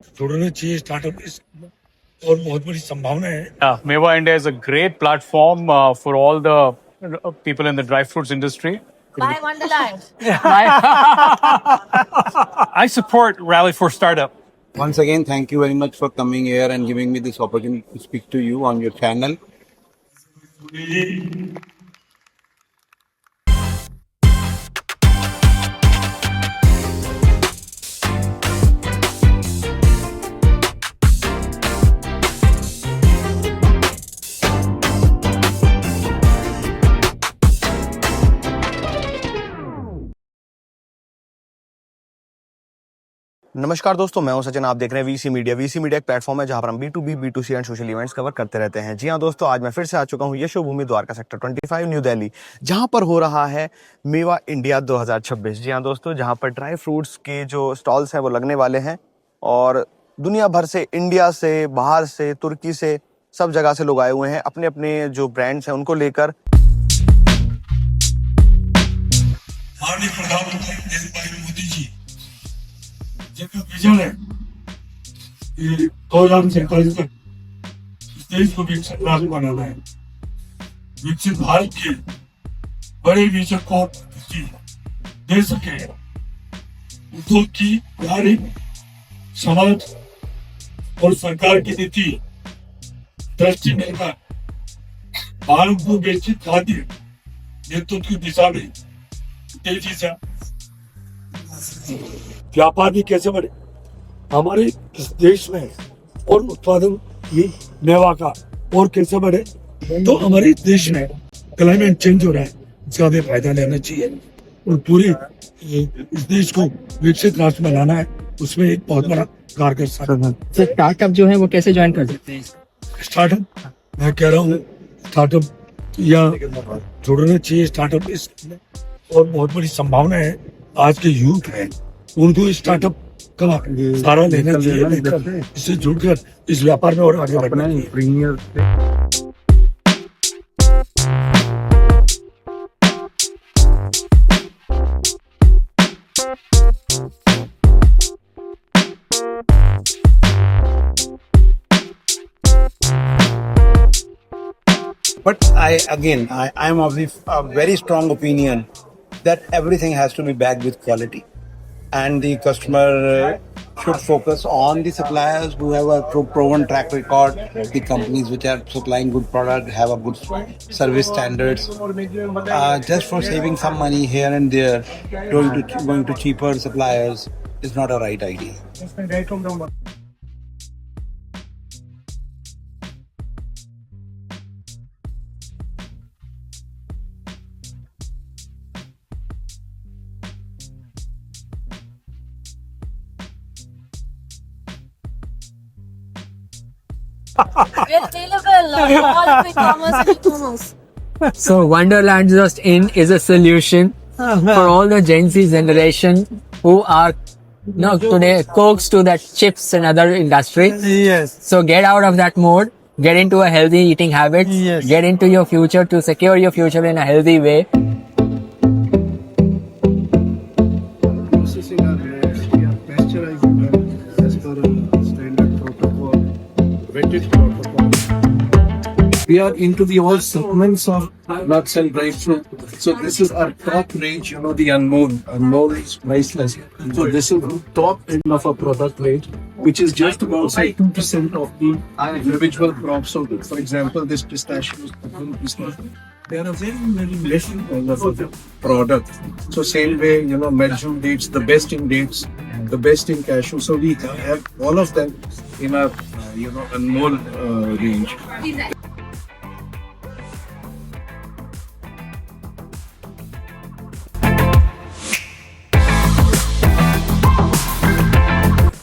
जुड़ना चाहिए स्टार्टअप और बहुत बड़ी संभावना है। Yeah, Meva India is a great platform for all the people in the dry fruits industry. Bye, Wonderland. I support Rally for Startup. Once again, thank you very much for coming here and giving me this opportunity to speak to you on your channel. नमस्कार दोस्तों, मैं हूं सचिन। आप देख रहे हैं VC media. VC media एक platform है जहां पर हम B2B, B2C and social events cover करते रहते हैं। जी हां दोस्तों, आज मैं फिर से आ चुका हूं यशोभूमि द्वारका सेक्टर 25 न्यू दिल्ली, जहां पर हो रहा है मेवा इंडिया 2026। जी हां दोस्तों, जहां पर ड्राई फ्रूट्स के जो स्टॉल्स हैं वो लगने वाले हैं और दुनिया भर से, इंडिया से, बाहर से, तुर्की से, सब जगह से लोग आए हुए हैं अपने अपने जो ब्रांड्स हैं उनको लेकर। माननीय प्रधानमंत्री नरेंद्र भाई मोदी जी जिनका विजन है कि 2047 तक इस देश को विकसित राज्य बनाना है, विकसित भारत के बड़े विजन को दे सके, उद्योग की नारी समाज और सरकार की नीति दृष्टि में भारत को विकसित खाद्य नेतृत्व की दिशा में तेजी से व्यापार भी कैसे बढ़े, हमारे इस देश में और उत्पादन ये मेवा का और कैसे बढ़े, तो हमारे देश में क्लाइमेट चेंज हो रहा है, इसका हमें फायदा लेना चाहिए और पूरे इस देश को विकसित राष्ट्र बनाना है। उसमें एक बहुत बड़ा कारगर साधन। स्टार्टअप जो है वो कैसे ज्वाइन कर सकते हैं? स्टार्टअप मैं कह रहा हूँ स्टार्टअप या जुड़ना चाहिए स्टार्टअप और बहुत बड़ी संभावना है। आज के यूथ है उनको स्टार्टअप का सहारा लेना चाहिए, इससे जुड़कर इस व्यापार में और आगे बढ़ना चाहिए। But I'm of the very strong opinion that everything has to be backed with quality, and the customer should focus on the suppliers who have a proven track record. The companies which are supplying good product have a good service standards. Just for saving some money here and there, going to cheaper suppliers is not a right idea. We're available for all e-commerce and e-commerce. So Wonderland Just In is a solution for all the Gen Z generation who are today coaxed to that chips and other industry. Yes. So get out of that mode, get into a healthy eating habits, Yes. get into your future to secure your future in a healthy way. Processing our grapes, we are pasteurizing them as per a standard protocol, vetted protocol. We are into the all segments of nuts and dry fruit. So this is our top range, the unknown. Unknown is priceless. So this is the top end of our product range, which is just about say 2% of the individual crops. So for example, this pistachios, they are a very less of the product. So same way, Medjool dates, the best in dates, the best in cashew. So we have all of them in our, unknown range.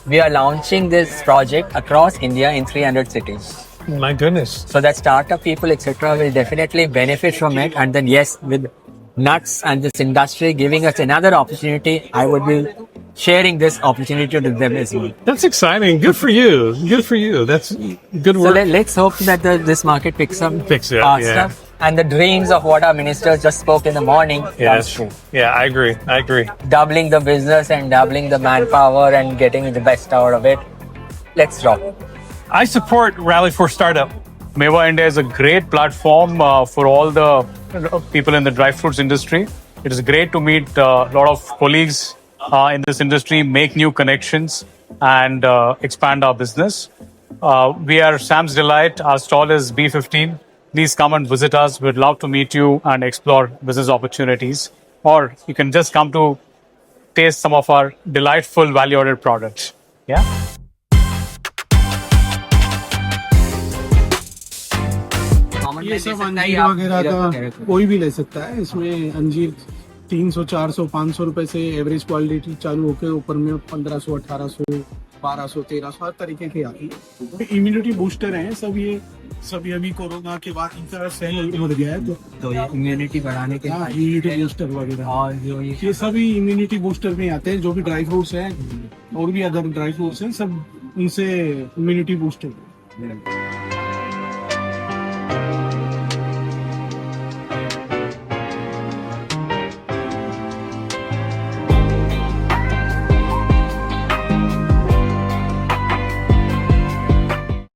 We are launching this project across India in 300 cities. My goodness. So that startup people, etc., will definitely benefit from it. And then, yes, with nuts and this industry giving us another opportunity, I would be sharing this opportunity to them as well. That's exciting. Good for you. Good for you. That's good So work. let's hope that this market picks up Picks it up, our yeah. stuff. And the dreams of what our ministers just spoke in the morning comes Yes. true. Yeah, I agree. I agree. Doubling the business and doubling the manpower and getting the best out of it. Let's rock. I support Rally for Startup. Meva India is a great platform for all the people in the dry fruits industry. It is great to meet a lot of colleagues in this industry, make new connections, and expand our business. We are Sam's Delight. Our stall is B15. Please come and visit us. We'd love to meet you and explore business opportunities. Or you can just come to taste some of our delightful value-added products. Yeah. ये सब अंजीर वगैरह का कोई भी ले सकता है। इसमें अंजीर 300, 400, 500 रुपए से एवरेज क्वालिटी चालू होकर ऊपर में 1500, 1800, 1200, 1300 हर तरीके की आती है। इम्यूनिटी बूस्टर है सब ये, सभी अभी कोरोना के बाद इतना सेल हो गया है तो ये इम्यूनिटी बढ़ाने के इम्यूनिटी बूस्टर वगैरह और जो ये सभी इम्यूनिटी बूस्टर में आते हैं। जो भी ड्राई फ्रूट्स हैं और भी अदर ड्राई फ्रूट्स हैं सब उनसे इम्यूनिटी बूस्टर